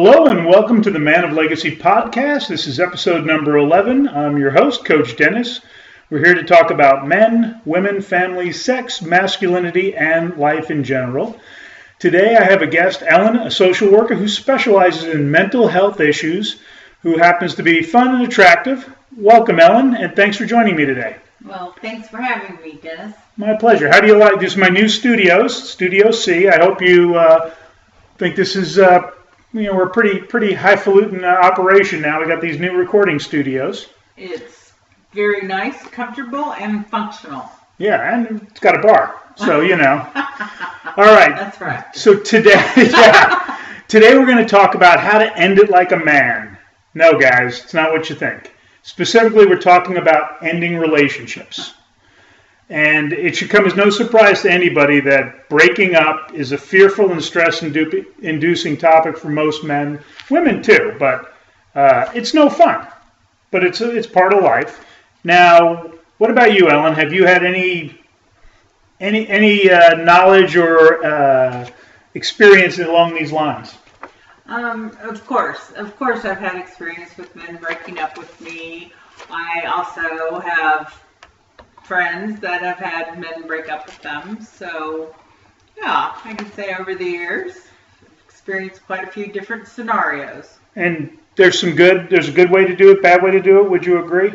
Hello and welcome to the Man of Legacy podcast. This is episode number 11. I'm your host, Coach Dennis. We're here to talk about men, women, families, sex, masculinity, and life in general. Today I have a guest, Ellen, a social worker who specializes in mental health issues, who happens to be fun and attractive. Welcome, Ellen, and thanks for joining me today. Well, thanks for having me, Dennis. My pleasure. How do you like this? My new studios, Studio C. I hope you think this is... we're a pretty highfalutin operation now. We got these new recording studios. It's very nice, comfortable, and functional. Yeah, and it's got a bar, so All right. That's right. So today we're going to talk about how to end it like a man. No, guys, it's not what you think. Specifically, we're talking about ending relationships. And it should come as no surprise to anybody that breaking up is a fearful and stress-inducing topic for most men, women too. But it's no fun. But it's part of life. Now, what about you, Ellen? Have you had any knowledge or experience along these lines? Of course, I've had experience with men breaking up with me. I also have friends that have had men break up with them. So, yeah, I can say over the years, I've experienced quite a few different scenarios. And there's a good way to do it, bad way to do it. Would you agree?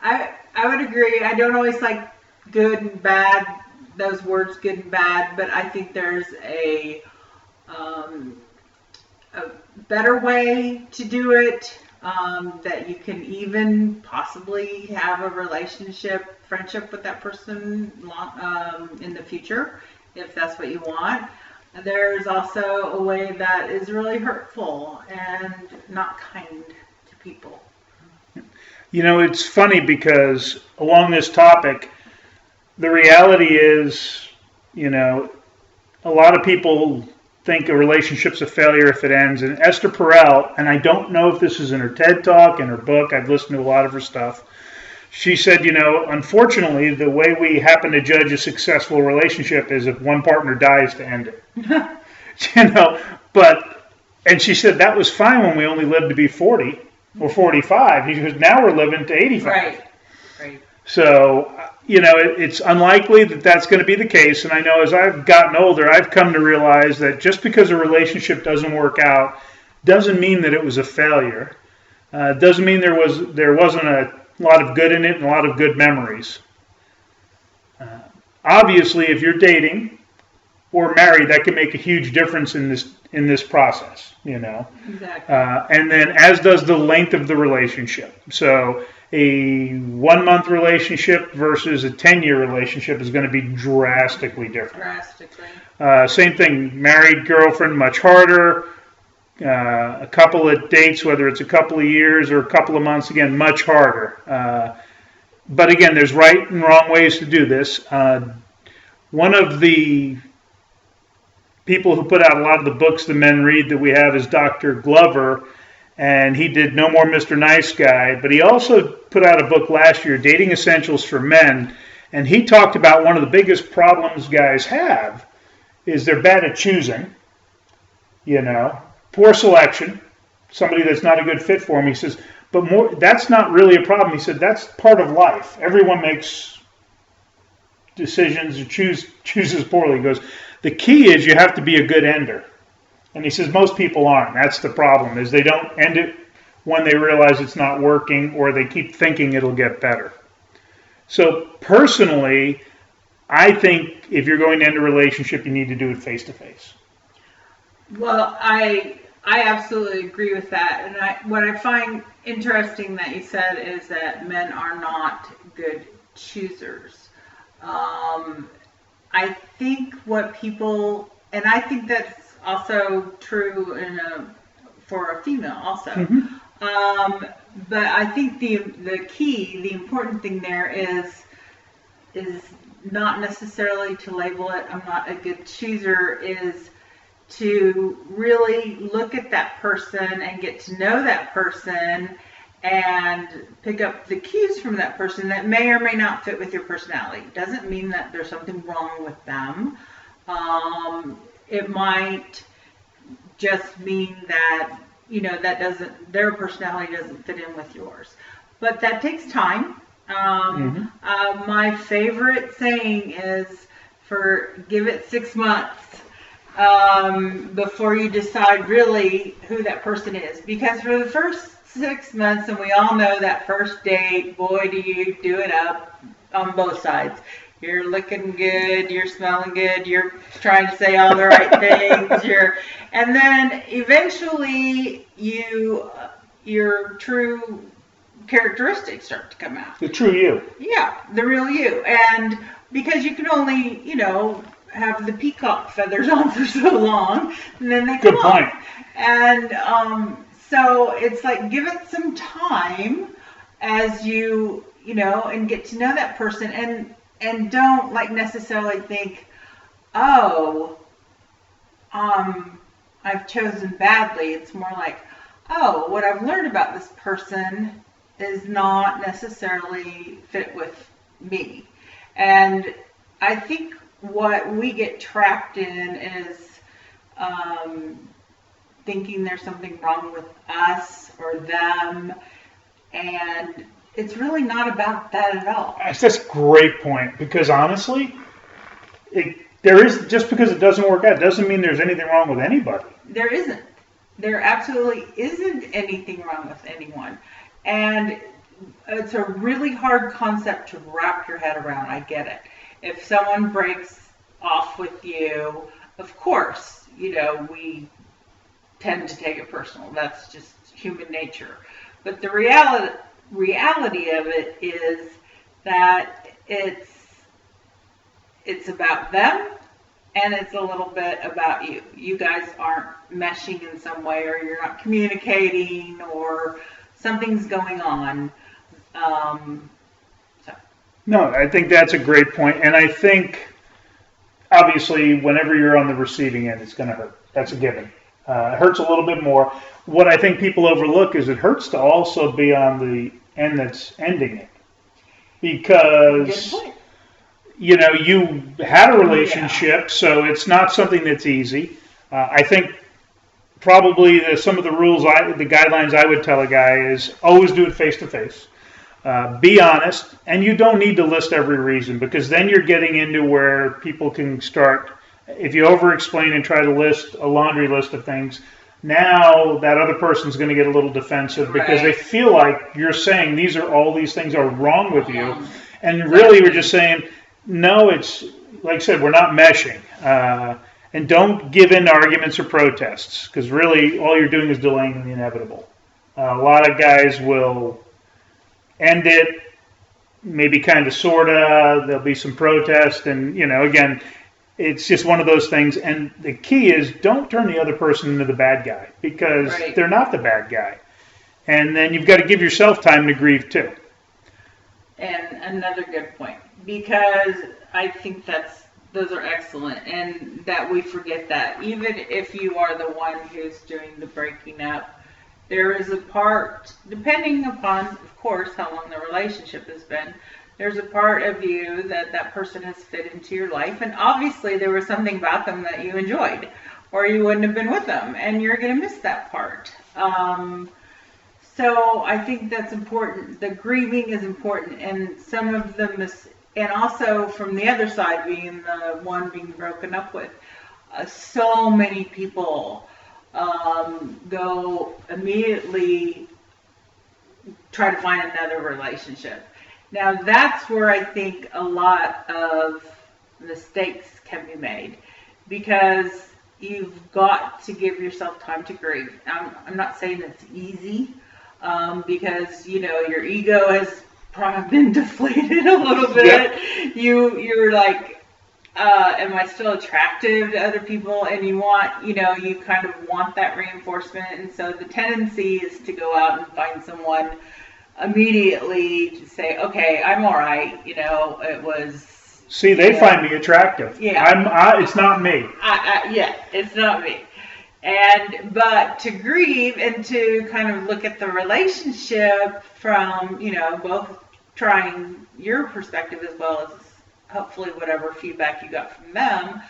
I would agree. I don't always like good and bad, those words good and bad, but I think there's a better way to do it. That you can even possibly have a friendship with that person in the future, if that's what you want. There's also a way that is really hurtful and not kind to people. You know, it's funny because along this topic, the reality is, a lot of people think a relationship's a failure if it ends. And Esther Perel, and I don't know if this is in her TED Talk, in her book, I've listened to a lot of her stuff. She said, unfortunately, the way we happen to judge a successful relationship is if one partner dies to end it. And she said that was fine when we only lived to be 40 or 45. He goes, now we're living to 85. Right. So, it's unlikely that that's going to be the case. And I know as I've gotten older, I've come to realize that just because a relationship doesn't work out doesn't mean that it was a failure. Doesn't mean there wasn't a lot of good in it and a lot of good memories. Obviously, if you're dating or married, that can make a huge difference in this process, Exactly. And then as does the length of the relationship. So a 1-month relationship versus a 10-year relationship is going to be drastically different. Same thing, married girlfriend, much harder. A couple of dates, whether it's a couple of years or a couple of months, again, much harder. But again, there's right and wrong ways to do this. One of the people who put out a lot of the books the men read that we have is Dr. Glover. And he did No More Mr. Nice Guy, but he also put out a book last year, Dating Essentials for Men, and he talked about one of the biggest problems guys have is they're bad at choosing, poor selection, somebody that's not a good fit for him. He says, but that's not really a problem. He said, that's part of life. Everyone makes decisions or chooses poorly. He goes, the key is you have to be a good ender. And he says most people aren't. That's the problem, is they don't end it when they realize it's not working or they keep thinking it'll get better. So personally, I think if you're going to end a relationship, you need to do it face-to-face. Well, I absolutely agree with that. And what I find interesting that you said is that men are not good choosers. I think and I think that's also true for a female also. Mm-hmm. But I think the important thing there is not necessarily to label it, I'm not a good chooser, is to really look at that person and get to know that person and pick up the cues from that person that may or may not fit with your personality. Doesn't mean that there's something wrong with them. It might just mean that their personality doesn't fit in with yours. But that takes time. My favorite saying is give it 6 months before you decide really who that person is. Because for the first 6 months, and we all know that first date, boy, do you do it up on both sides. You're looking good, you're smelling good, you're trying to say all the right things, and then eventually your true characteristics start to come out. The true you. Yeah, the real you. And because you can only, have the peacock feathers on for so long, and then they come Good point. off. And so it's like, give it some time as you, and get to know that person, and don't necessarily think, oh, I've chosen badly. It's more like, oh, what I've learned about this person is not necessarily fit with me. And I think what we get trapped in is thinking there's something wrong with us or them, and it's really not about that at all. That's a great point, because honestly, just because it doesn't work out doesn't mean there's anything wrong with anybody. There isn't. There absolutely isn't anything wrong with anyone. And it's a really hard concept to wrap your head around. I get it. If someone breaks off with you, of course, we tend to take it personal. That's just human nature. But the reality of it is that it's about them, and it's a little bit about you. You guys aren't meshing in some way, or you're not communicating, or something's going on. No, I think that's a great point. And I think, obviously, whenever you're on the receiving end, it's going to hurt. That's a given. It hurts a little bit more. What I think people overlook is it hurts to also be on the end that's ending it. Because, you had a relationship, so it's not something that's easy. I think probably some of the rules, the guidelines I would tell a guy is always do it face-to-face. Be honest, and you don't need to list every reason, because then you're getting into where people can start, if you over-explain and try to list a laundry list of things, now that other person's going to get a little defensive because they feel like you're saying all these things are wrong with you. And really we're just saying, no, it's, like I said, we're not meshing. And don't give in to arguments or protests, because really all you're doing is delaying the inevitable. A lot of guys will end it, maybe kind of, sort of. There'll be some protest, and, again, it's just one of those things. And the key is don't turn the other person into the bad guy, because they're not the bad guy. And then you've got to give yourself time to grieve, too. And another good point, because I think those are excellent, and that we forget that. Even if you are the one who's doing the breaking up, there is a part, depending upon, of course, how long the relationship has been, there's a part of you that person has fit into your life, and obviously there was something about them that you enjoyed, or you wouldn't have been with them, and you're going to miss that part. So I think that's important. The grieving is important, and some of them and also from the other side, being the one being broken up with, so many people go immediately try to find another relationship. Now that's where I think a lot of mistakes can be made, because you've got to give yourself time to grieve. I'm not saying it's easy, because your ego has probably been deflated a little bit. Yep. You're like, am I still attractive to other people? And you want, you kind of want that reinforcement. And so the tendency is to go out and find someone immediately to say, okay, I'm all right. It was. See, they find me attractive. Yeah. It's not me. It's not me. But to grieve and to kind of look at the relationship from, both trying your perspective as well as hopefully whatever feedback you got from them,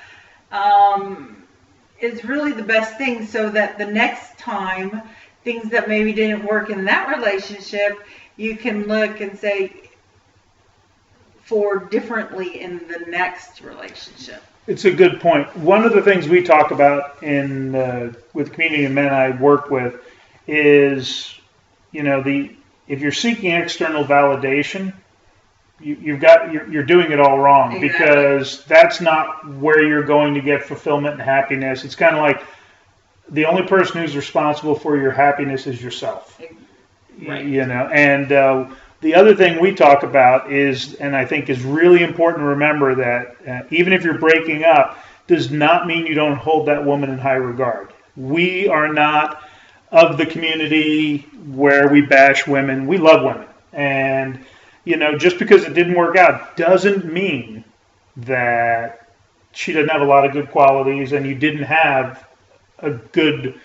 is really the best thing, so that the next time things that maybe didn't work in that relationship, you can look and say for differently in the next relationship. It's a good point. One of the things we talk about in with the community of men I work with is, if you're seeking external validation, you're doing it all wrong. Exactly. Because that's not where you're going to get fulfillment and happiness. It's kind of like the only person who's responsible for your happiness is yourself. Right. And the other thing we talk about is, and I think is really important to remember, that even if you're breaking up, does not mean you don't hold that woman in high regard. We are not of the community where we bash women. We love women. And, just because it didn't work out doesn't mean that she doesn't have a lot of good qualities and you didn't have a good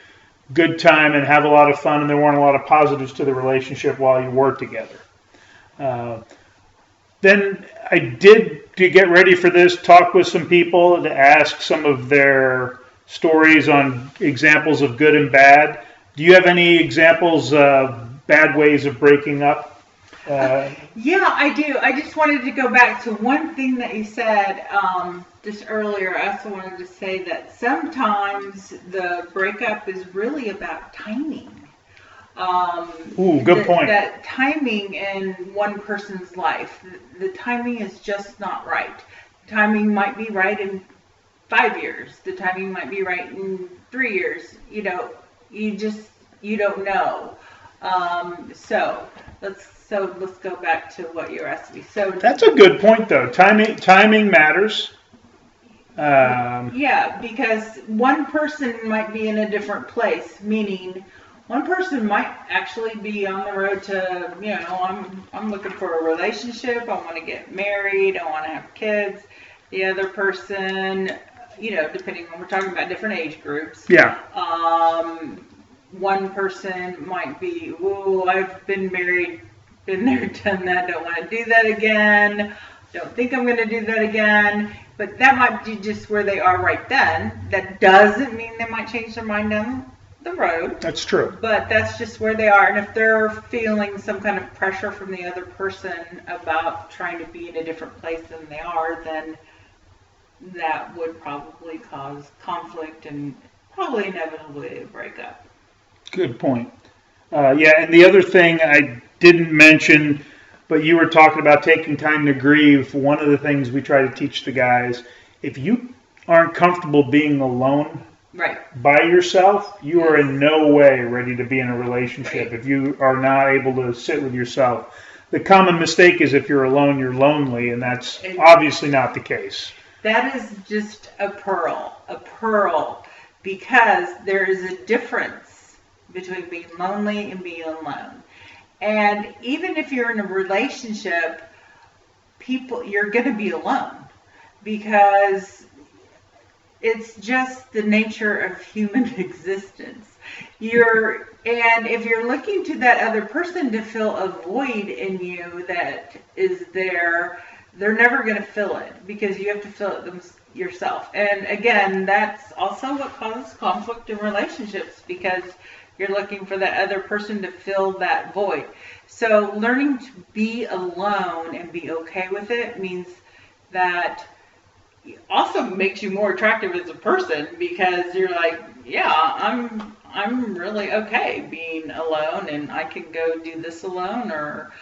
time and have a lot of fun and there weren't a lot of positives to the relationship while you were together. Then I did, to get ready for this, talk with some people to ask some of their stories on examples of good and bad. Do you have any examples of bad ways of breaking up? Yeah, I do. I just wanted to go back to one thing that you said just earlier. I also wanted to say that sometimes the breakup is really about timing. Good point. That timing in one person's life, the timing is just not right. The timing might be right in 5 years. The timing might be right in 3 years. You don't know. So let's go back to what you're asking me. So that's a good point, though. Timing matters. Yeah, because one person might be in a different place, meaning one person might actually be on the road to, I'm looking for a relationship, I want to get married, I want to have kids. The other person, depending on, we're talking about different age groups. Yeah. One person might be, I've been married, been there, done that, don't want to do that again, don't think I'm going to do that again. But that might be just where they are right then. That doesn't mean they might change their mind down the road. That's true. But that's just where they are. And if they're feeling some kind of pressure from the other person about trying to be in a different place than they are, then that would probably cause conflict and probably inevitably a breakup. Good point. And the other thing I didn't mention, but you were talking about taking time to grieve. One of the things we try to teach the guys, if you aren't comfortable being alone by yourself, you are in no way ready to be in a relationship. Right. If you are not able to sit with yourself. The common mistake is if you're alone, you're lonely, and that's obviously not the case. That is just a pearl, because there is a difference between being lonely and being alone. And even if you're in a relationship, you're going to be alone, because it's just the nature of human existence. And if you're looking to that other person to fill a void in you that is there, they're never going to fill it, because you have to fill it yourself. And again, that's also what causes conflict in relationships, because you're looking for that other person to fill that void. So learning to be alone and be okay with it means that it also makes you more attractive as a person, because you're like, I'm really okay being alone, and I can go do this alone. Or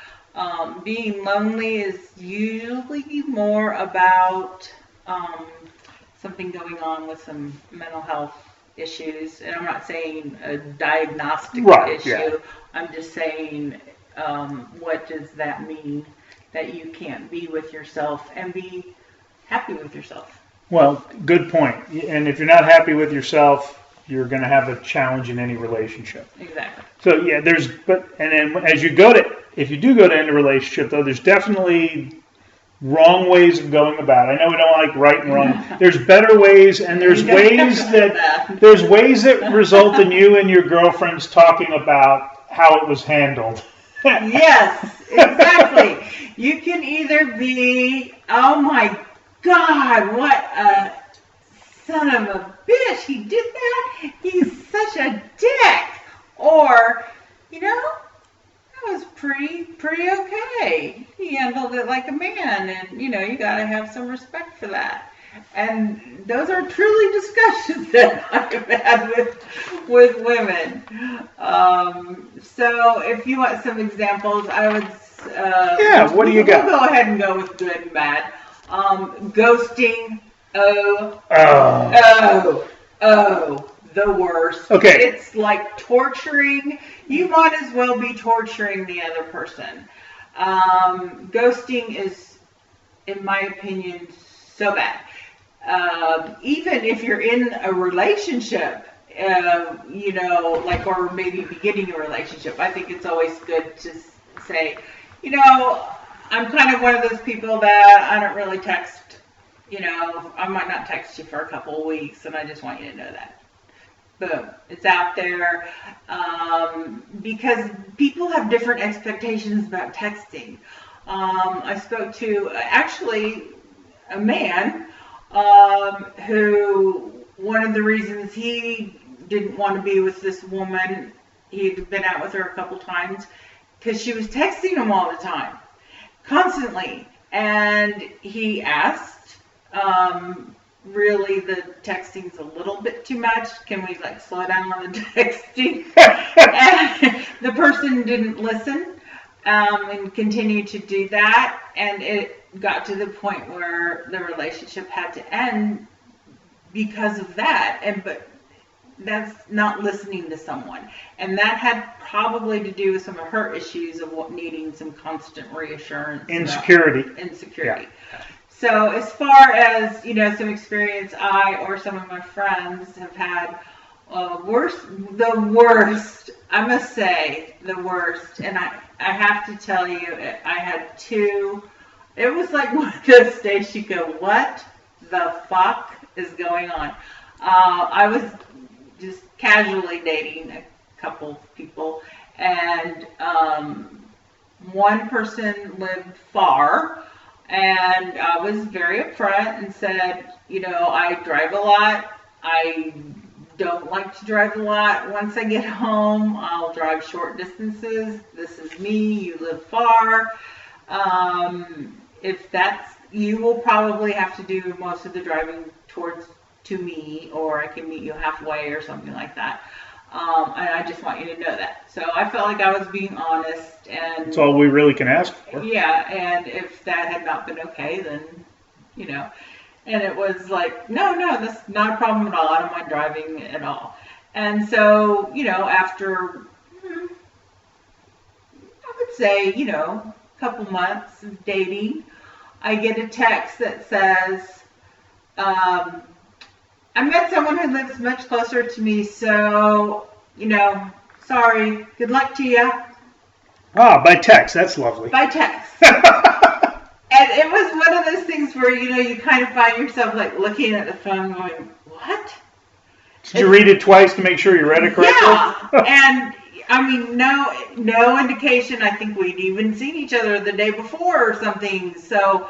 being lonely is usually more about something going on with some mental health issues. And I'm not saying a diagnostic issue. Yeah. I'm just saying, what does that mean that you can't be with yourself and be happy with yourself? Well, good point. And if you're not happy with yourself, you're going to have a challenge in any relationship. Exactly. So yeah, if you do go to end a relationship, though, there's definitely wrong ways of going about it. I know we don't like right and wrong. There's better ways, and there's ways that result in you and your girlfriends talking about how it was handled. Yes, exactly. You can either be, oh my God, what a son of a bitch, he did that, he's such a dick. Or, that was pretty okay. He handled it like a man, and you got to have some respect for that. And those are truly discussions that I've had with women. So if you want some examples, I would. What do you got? We'll go ahead and go with good and bad. Ghosting. Oh, the worst. Okay. It's like torturing. You might as well be torturing the other person. Ghosting is, in my opinion, so bad. Even if you're in a relationship, or maybe beginning a relationship, I think it's always good to say, I'm kind of one of those people that I don't really text. I might not text you for a couple of weeks, and I just want you to know that. Boom. It's out there. Because people have different expectations about texting. I spoke to, actually, a man who, one of the reasons he didn't want to be with this woman, he'd been out with her a couple times, because she was texting him all the time. Constantly. And he asked, really, the texting's a little bit too much. Can we slow down on the texting? And the person didn't listen and continued to do that. And it got to the point where the relationship had to end because of that. But that's not listening to someone. And that had probably to do with some of her issues of needing some constant reassurance. Insecurity. Yeah. So as far as, some experience I or some of my friends have had, the worst, I must say, the worst, and I have to tell you, I had two, it was like one of those days you go, what the fuck is going on? I was just casually dating a couple of people, and one person lived far. And I was very upfront and said, I drive a lot. I don't like to drive a lot. Once I get home, I'll drive short distances. This is me. You live far. If that's, you will probably have to do most of the driving to me, or I can meet you halfway or something like that. And I just want you to know that. So I felt like I was being honest, and that's all we really can ask for. Yeah, and if that had not been okay, then, and it was like, no, that's not a problem at all. I don't mind driving at all. And so, after, I would say, a couple months of dating, I get a text that says, I met someone who lives much closer to me, so, sorry, good luck to you. By text, that's lovely. By text. And it was one of those things where, you kind of find yourself, looking at the phone going, what? Did you read it twice to make sure you read it correctly? Yeah, and, I mean, no indication. I think we'd even seen each other the day before or something, so...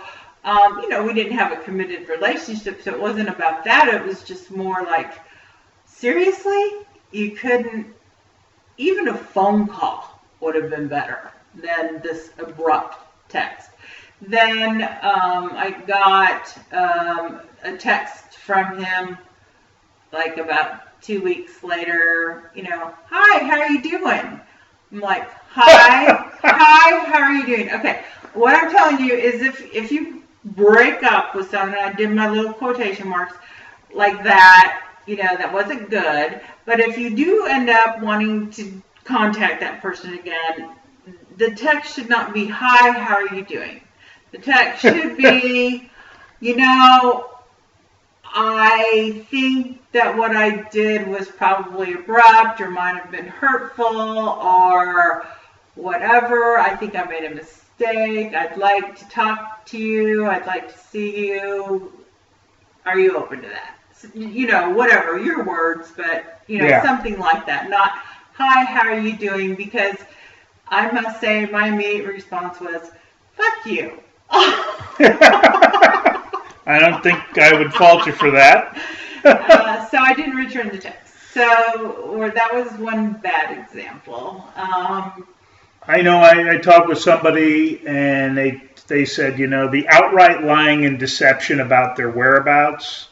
we didn't have a committed relationship, so it wasn't about that. It was just more like, seriously? You couldn't, even a phone call would have been better than this abrupt text. Then I got a text from him, about 2 weeks later, hi, how are you doing? I'm like, hi, how are you doing? Okay, what I'm telling you is if you break up with someone, I did my little quotation marks like that, that wasn't good. But if you do end up wanting to contact that person again, the text should not be, hi, how are you doing? The text should be, I think that what I did was probably abrupt or might have been hurtful or whatever. I think I made a mistake. I'd like to talk to you. I'd like to see you. Are you open to that? Whatever, your words, but, something like that. Not, hi, how are you doing? Because I must say my immediate response was, fuck you. I don't think I would fault you for that. So I didn't return the text. Or that was one bad example. I know I talked with somebody and they said, the outright lying and deception about their whereabouts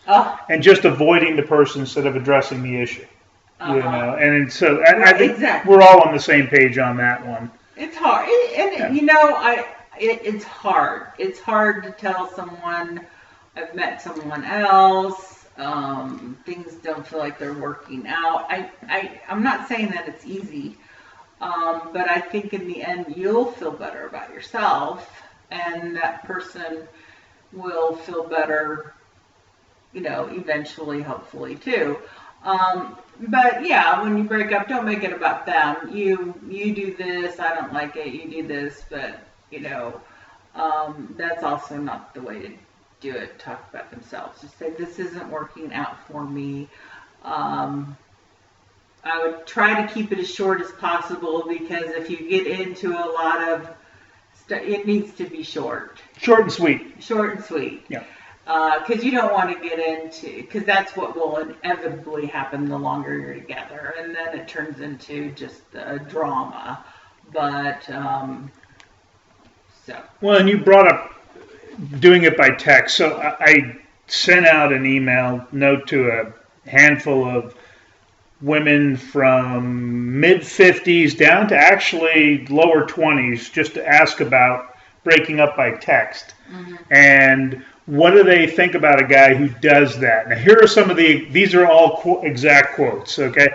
and just avoiding the person instead of addressing the issue. And so I think we're all on the same page on that one. It's hard. It's hard. It's hard to tell someone I've met someone else. Things don't feel like they're working out. I'm not saying that it's easy, but I think in the end you'll feel better about yourself, and that person will feel better, eventually, hopefully too. But yeah, when you break up, don't make it about them. You do this, I don't like it. You do this, but that's also not the way to do it. Talk about themselves. Just say, this isn't working out for me. I would try to keep it as short as possible, because if you get into a lot of stuff, it needs to be short. Short and sweet. Short and sweet. Yeah. Because you don't want to get into, because that's what will inevitably happen the longer you're together, and then it turns into just a drama. But well, and you brought up doing it by text. So I sent out an email note to a handful of women from mid-50s down to actually lower 20s, just to ask about breaking up by text. Mm-hmm. And what do they think about a guy who does that? Now, here are some of these are all exact quotes, okay?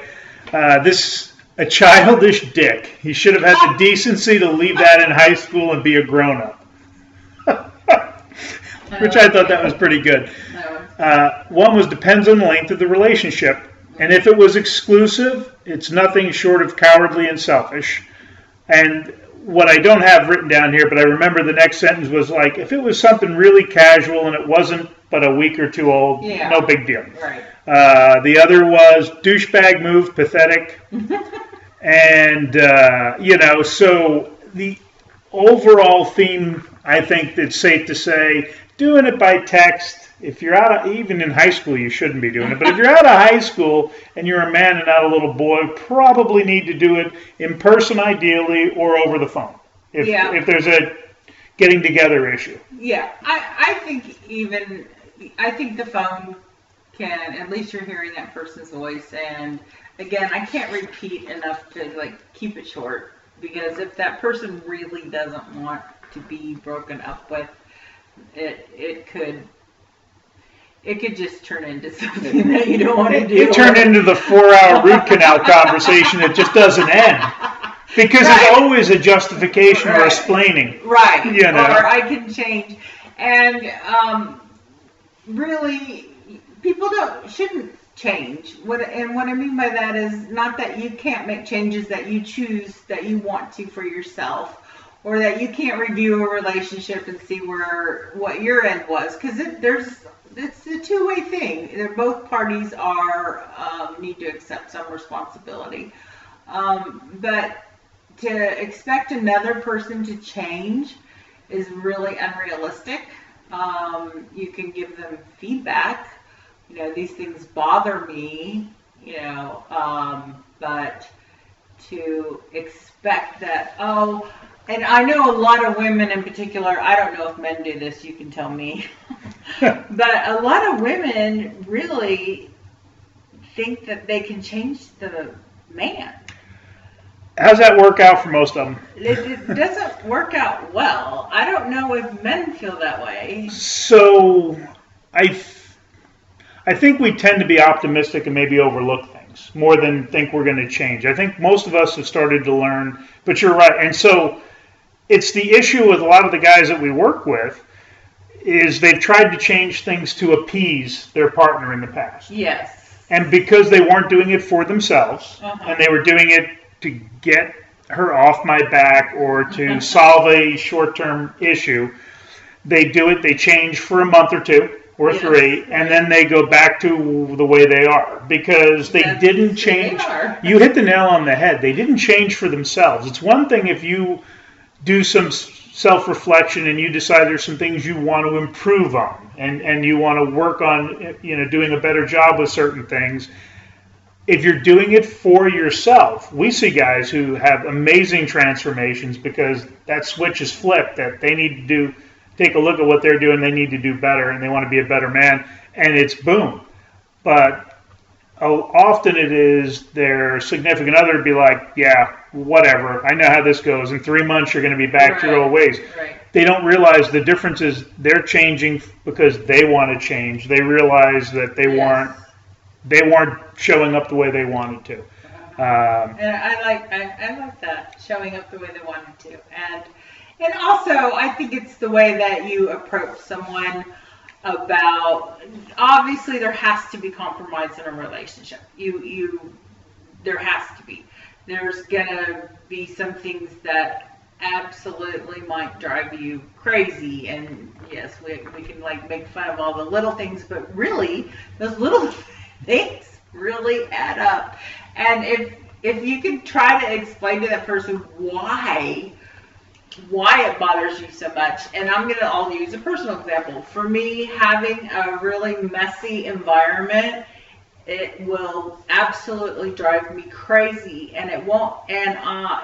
A childish dick. He should have had the decency to leave that in high school and be a grown-up. Which I thought that was pretty good. One was, depends on the length of the relationship. And if it was exclusive, it's nothing short of cowardly and selfish. And what I don't have written down here, but I remember the next sentence was like, if it was something really casual and it wasn't but a week or two old, no big deal. Right. The other was douchebag move, pathetic. And, so the overall theme, I think it's safe to say, doing it by text, if you're even in high school, you shouldn't be doing it. But if you're out of high school and you're a man and not a little boy, probably need to do it in person ideally or over the phone. If there's a getting together issue. Yeah, I think the phone can, at least you're hearing that person's voice. And again, I can't repeat enough to keep it short, because if that person really doesn't want to be broken up with, it could just turn into something that you don't want to do. It turned into the 4-hour root canal conversation that just doesn't end. Because there's always a justification or explaining. Right. Or I can change. And really, people shouldn't change. And what I mean by that is not that you can't make changes that you choose, that you want to for yourself, or that you can't review a relationship and see what your end was. Because it's a two-way thing. Both parties need to accept some responsibility. But to expect another person to change is really unrealistic. You can give them feedback. These things bother me, but to expect that, and I know a lot of women in particular, I don't know if men do this, you can tell me, but a lot of women really think that they can change the man. How's that work out for most of them? It doesn't work out well. I don't know if men feel that way. So I think we tend to be optimistic and maybe overlook things more than think we're going to change. I think most of us have started to learn, but you're right. And so it's the issue with a lot of the guys that we work with is they've tried to change things to appease their partner in the past. Yes. And because they weren't doing it for themselves, and they were doing it to get her off my back or to solve a short-term issue, they do it, they change for a month or two or three, and then they go back to the way they are because they didn't change. You hit the nail on the head. They didn't change for themselves. It's one thing if you do some self-reflection and you decide there's some things you want to improve on and you want to work on doing a better job with certain things. if you're doing it for yourself, we see guys who have amazing transformations because that switch is flipped, that they need to take a look at what they're doing, they need to do better, and they want to be a better man, and it's boom. But often it is their significant other be like, yeah, whatever, I know how this goes. In 3 months, you're going to be back to your old ways. Right. They don't realize the difference is they're changing because they want to change. They realize that they weren't showing up the way they wanted to. And I like that, showing up the way they wanted to. And also, I think it's the way that you approach someone about, obviously there has to be compromise in a relationship. There has to be. There's gonna be some things that absolutely might drive you crazy, and yes, we can like make fun of all the little things, but really those little things really add up. And if you can try to explain to that person why it bothers you so much, and I'll use a personal example. For me, having a really messy environment, it will absolutely drive me crazy, and it won't. And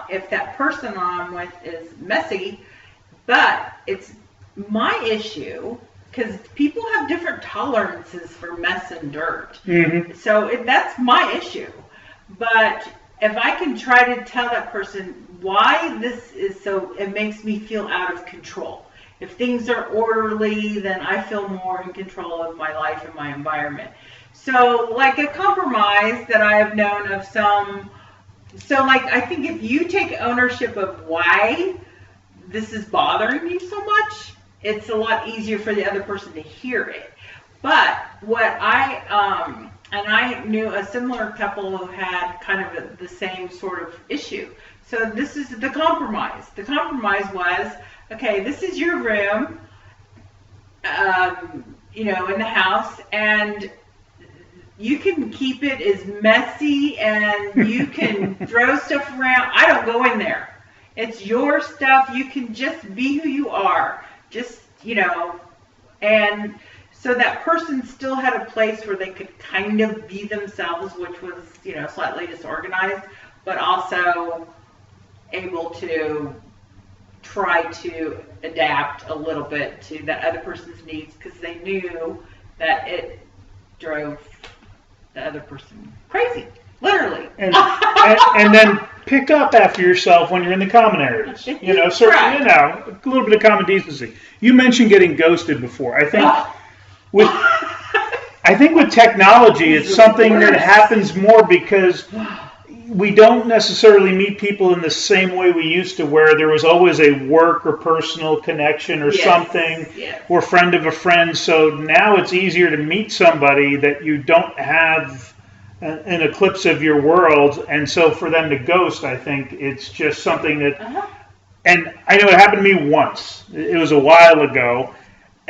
if that person I'm with is messy, but it's my issue, because people have different tolerances for mess and dirt. Mm-hmm. So that's my issue. But if I can try to tell that person why this is so, it makes me feel out of control. If things are orderly, then I feel more in control of my life and my environment. So like a compromise that I have known of some, so like I think if you take ownership of why this is bothering you so much, it's a lot easier for the other person to hear it. But what and I knew a similar couple who had kind of the same sort of issue. So this is the compromise. The compromise was, okay, this is your room, in the house, and you can keep it as messy and you can throw stuff around. I don't go in there. It's your stuff. You can just be who you are. Just, and so that person still had a place where they could kind of be themselves, which was, slightly disorganized, but also able to try to adapt a little bit to that other person's needs, because they knew that it drove the other person crazy, literally. And then pick up after yourself when you're in the common areas. A little bit of common decency. You mentioned getting ghosted before. I think with technology, it's something that happens more because we don't necessarily meet people in the same way we used to, where there was always a work or personal connection or something, or friend of a friend. So now it's easier to meet somebody that you don't have an eclipse of your world, and so for them to ghost, I think it's just something that, and I know it happened to me once. It was a while ago.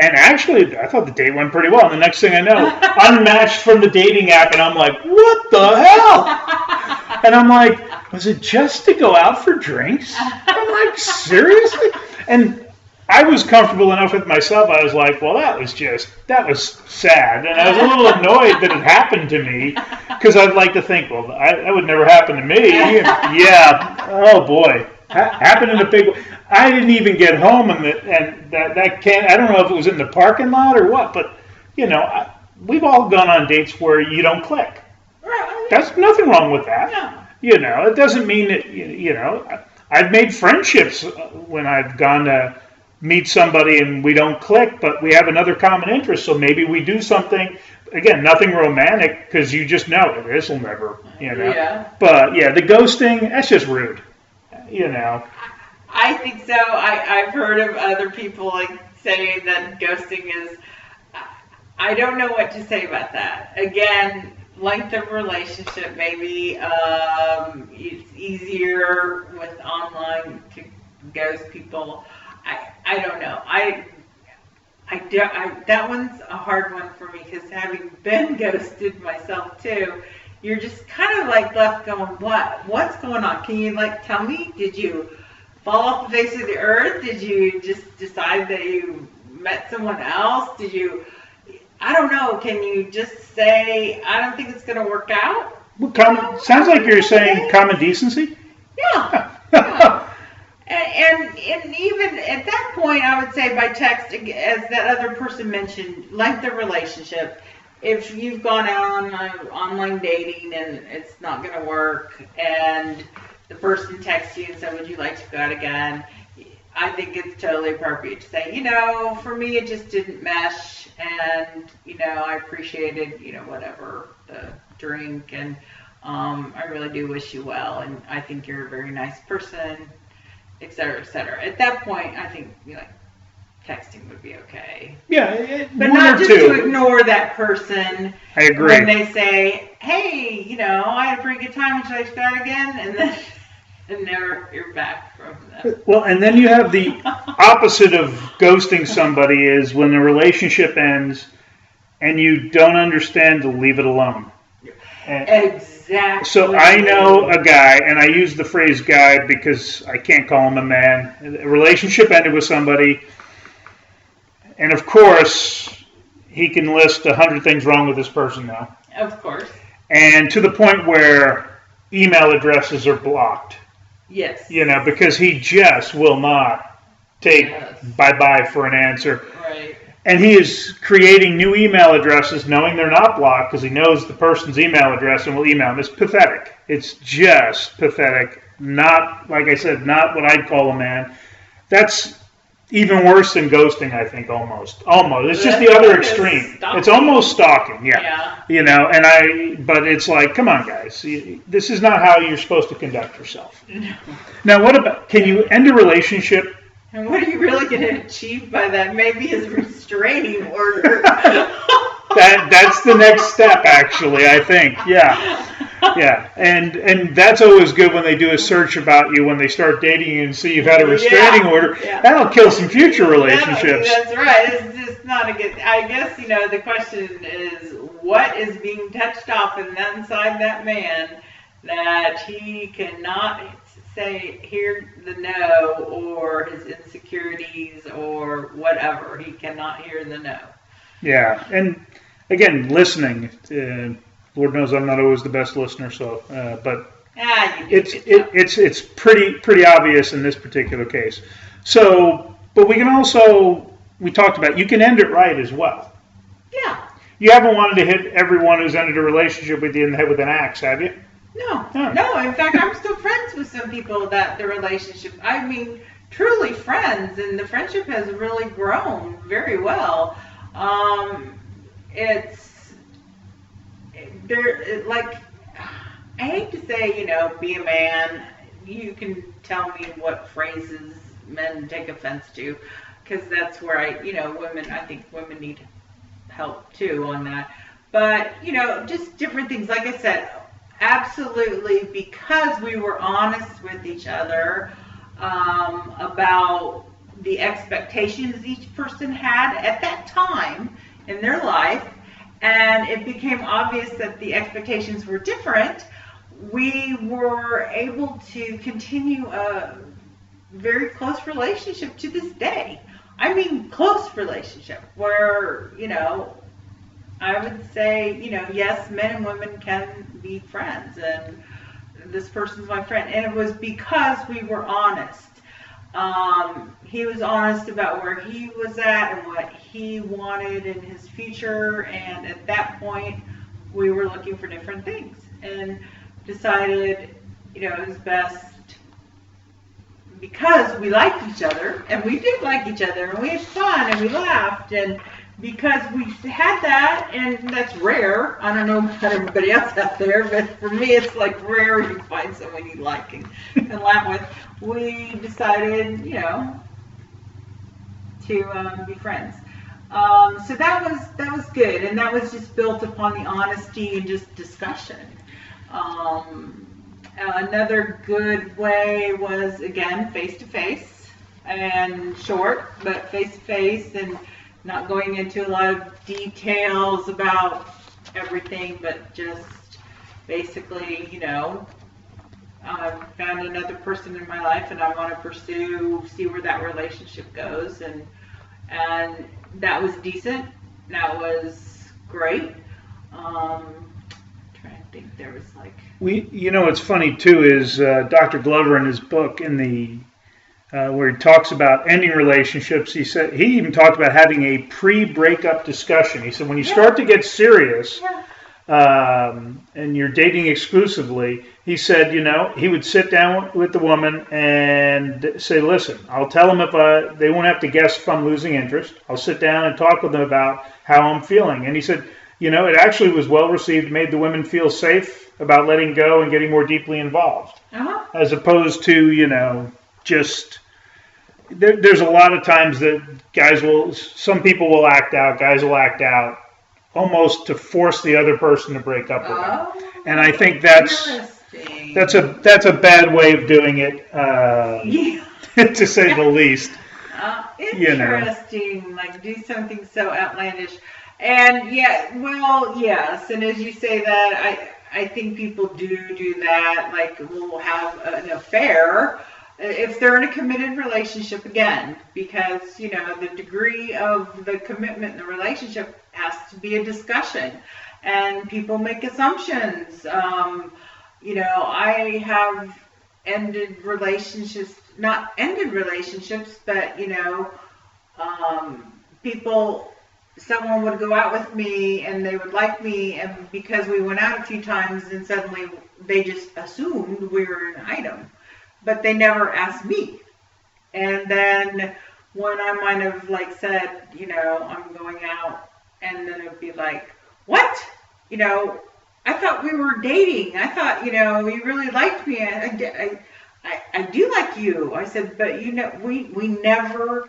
And actually, I thought the date went pretty well. And the next thing I know, unmatched from the dating app, and I'm like, what the hell? And I'm like, was it just to go out for drinks? I'm like, seriously? And I was comfortable enough with myself. I was like, well, that was sad. And I was a little annoyed that it happened to me, because I'd like to think, well, that would never happen to me. Yeah, oh boy. Happened in a big way. I didn't even get home, and that can't. I don't know if it was in the parking lot or what, but we've all gone on dates where you don't click. Right. There's nothing wrong with that. No. It doesn't mean that I've made friendships when I've gone to meet somebody and we don't click, but we have another common interest, so maybe we do something. Again, nothing romantic, because you just know this will never. Yeah. But the ghosting, that's just rude. I think so. I've heard of other people saying that ghosting is, I don't know what to say about that. Again, length of relationship, maybe it's easier with online to ghost people. I don't know. That one's a hard one for me, because having been ghosted myself too, you're just kind of left going, what's going on? Can you tell me? Did you fall off the face of the earth? Did you just decide that you met someone else? I don't know. Can you just say, I don't think it's going to work out? Sounds like you're saying common decency. Yeah. Yeah. And even at that point, I would say by text, as that other person mentioned, length of relationship. If you've gone out on online dating and it's not going to work, and the person texts you and said, "Would you like to go out again?" I think it's totally appropriate to say, for me it just didn't mesh, and I appreciated whatever the drink, and I really do wish you well, and I think you're a very nice person, etc., etc. At that point, I think texting would be okay. Yeah, but not just to ignore that person. I agree. When they say, "Hey, I had a pretty good time. Would you like to go out again?" and then never hear back from them. Well, and then you have the opposite of ghosting somebody is when the relationship ends and you don't understand to leave it alone. Exactly. So I know a guy, and I use the phrase guy because I can't call him a man. A relationship ended with somebody, and of course, he can list 100 things wrong with this person now. Of course. And to the point where email addresses are blocked. Yes. Because he just will not take bye-bye for an answer. Right. And he is creating new email addresses knowing they're not blocked because he knows the person's email address and will email him. It's pathetic. It's just pathetic. Not, like I said, not what I'd call a man. That's even worse than ghosting, I think, almost. It's just the other extreme. It's almost stalking, yeah. But it's like, come on, guys. This is not how you're supposed to conduct yourself. No. Now, what about, can you end a relationship? And what are you really going to achieve by that? Maybe his restraining order. That's the next step, actually, I think. Yeah. Yeah, and that's always good when they do a search about you when they start dating you and see you've had a restraining order. Yeah. That'll kill some future relationships. That's right. It's just not a good. I guess the question is what is being touched off inside that man that he cannot hear the no, or his insecurities or whatever. He cannot hear the no. Yeah, and again, listening. Lord knows I'm not always the best listener, so but it's pretty obvious in this particular case. So, but we can also, we talked about, you can end it right as well. Yeah. You haven't wanted to hit everyone who's ended a relationship with you in the head with an axe, have you? No. In fact, I'm still friends with some people that the relationship, truly friends, and the friendship has really grown very well. I hate to say, be a man. You can tell me what phrases men take offense to, because that's where I think women need help too on that. But, just different things. Like I said, absolutely, because we were honest with each other about the expectations each person had at that time in their life, and it became obvious that the expectations were different, we were able to continue a very close relationship to this day. Close relationship where, I would say, yes, men and women can be friends, and this person's my friend. And it was because we were honest. He was honest about where he was at and what he wanted in his future, and at that point we were looking for different things and decided it was best, because we liked each other, and we did like each other, and we had fun and we laughed, and because we had that, and that's rare. I don't know about everybody else out there, but for me it's like rare you find someone you like and laugh with. We decided, to be friends. So that was good, and that was just built upon the honesty and just discussion. Another good way was, again, face-to-face, and short, but face-to-face, and not going into a lot of details about everything, but just basically, I found another person in my life and I want to see where that relationship goes, and that was decent. That was great. Trying to think there was like... What's funny too is Dr. Glover in his book where he talks about ending relationships, he even talked about having a pre-breakup discussion. He said when you start to get serious and you're dating exclusively, he said, he would sit down with the woman and say, listen, I'll tell them if they won't have to guess if I'm losing interest. I'll sit down and talk with them about how I'm feeling. And he said, it actually was well received, made the women feel safe about letting go and getting more deeply involved. As opposed to, just... There's a lot of times that some people will act out, guys will act out, almost to force the other person to break up with them. And I think that's a bad way of doing it, to say the least. Interesting, like do something so outlandish. And yes, and as you say that, I think people do that, like will have an affair if they're in a committed relationship again, because, the degree of the commitment in the relationship has to be a discussion, and people make assumptions. I have ended relationships, not ended relationships, but, someone would go out with me and they would like me, and because we went out a few times, and suddenly they just assumed we were an item. But they never asked me. And then when I might have said, I'm going out, and then it would be like, what? I thought we were dating. I thought, you really liked me. I do like you. I said, but we never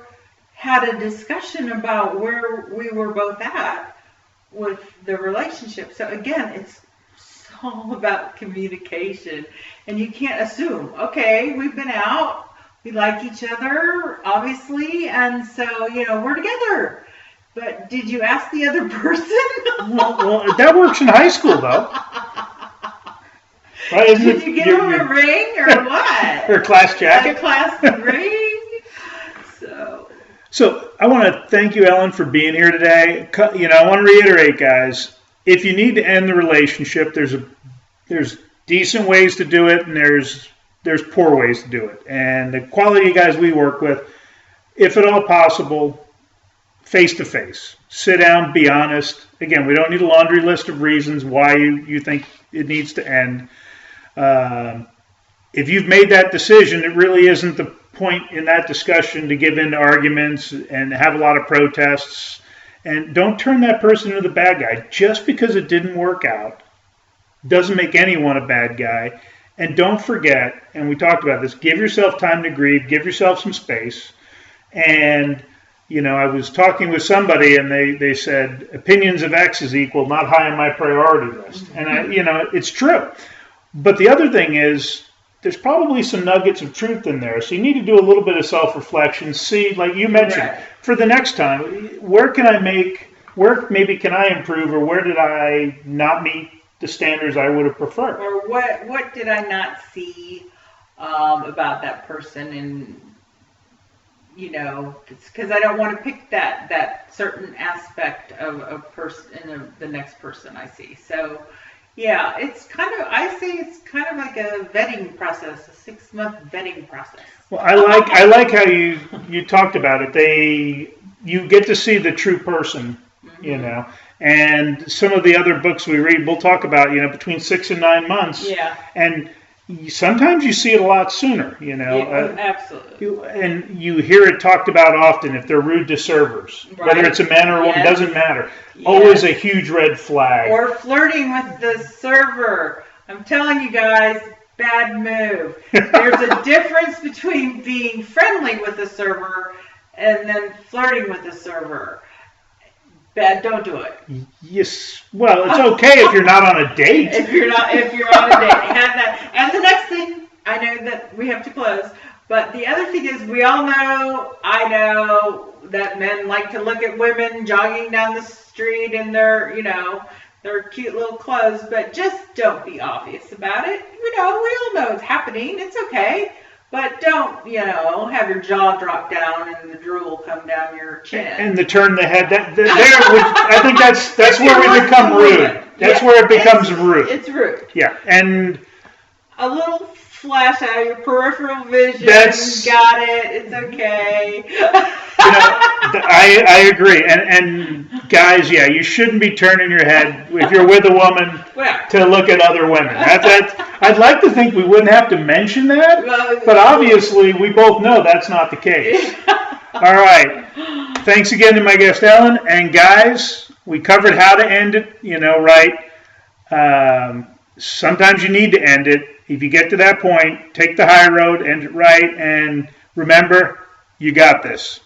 had a discussion about where we were both at with the relationship. So again, it's all about communication, and you can't assume, okay, we've been out, we like each other, obviously, and so, we're together. But did you ask the other person? well, that works in high school, though. Right? Did you get him a ring or what? Or a class jacket? A class ring? So I want to thank you, Ellen, for being here today. I want to reiterate, guys, if you need to end the relationship, there's decent ways to do it, and there's poor ways to do it. And the quality of guys we work with, if at all possible, face to face. Sit down, be honest. Again, we don't need a laundry list of reasons why you think it needs to end. If you've made that decision, it really isn't the point in that discussion to give in to arguments and have a lot of protests. And don't turn that person into the bad guy. Just because it didn't work out doesn't make anyone a bad guy. And don't forget, and we talked about this, give yourself time to grieve, give yourself some space. And, I was talking with somebody and they said, opinions of X is equal, not high on my priority list. And, it's true. But the other thing is, there's probably some nuggets of truth in there. So you need to do a little bit of self-reflection. See, like you mentioned, for the next time, where maybe can I improve, or where did I not meet the standards I would have preferred? Or what did I not see about that person? And, because I don't want to pick that certain aspect of a person in the next person I see. So, yeah, I say it's kind of like a vetting process, a 6-month vetting process. Well, I like how you talked about it. You get to see the true person, and some of the other books we read, we'll talk about, between 6 and 9 months. Yeah. And sometimes you see it a lot sooner, Yeah, absolutely. And you hear it talked about often, if they're rude to servers, whether it's a man or a woman, doesn't matter. Yes. Always a huge red flag. Or flirting with the server. I'm telling you guys, bad move. There's a difference between being friendly with the server and then flirting with the server. Bad, don't do it. Yes. Well, it's okay if you're not on a date. If you're on a date, have that. And the next thing, I know that we have to close, but the other thing is, I know that men like to look at women jogging down the street in their cute little clothes, but just don't be obvious about it. We all know it's happening. It's okay. But don't, have your jaw drop down and the drool come down your chin. And the turn the head. I think that's where we become rude. That's where it becomes rude. It's rude. Yeah, and a little flash out of your peripheral vision. That's got it. It's okay. I agree. And guys, yeah, you shouldn't be turning your head if you're with a woman to look at other women. I'd like to think we wouldn't have to mention that, but obviously we both know that's not the case. All right. Thanks again to my guest, Ellen. And guys, we covered how to end it, right. Sometimes you need to end it. If you get to that point, take the high road, end it right, and remember, you got this.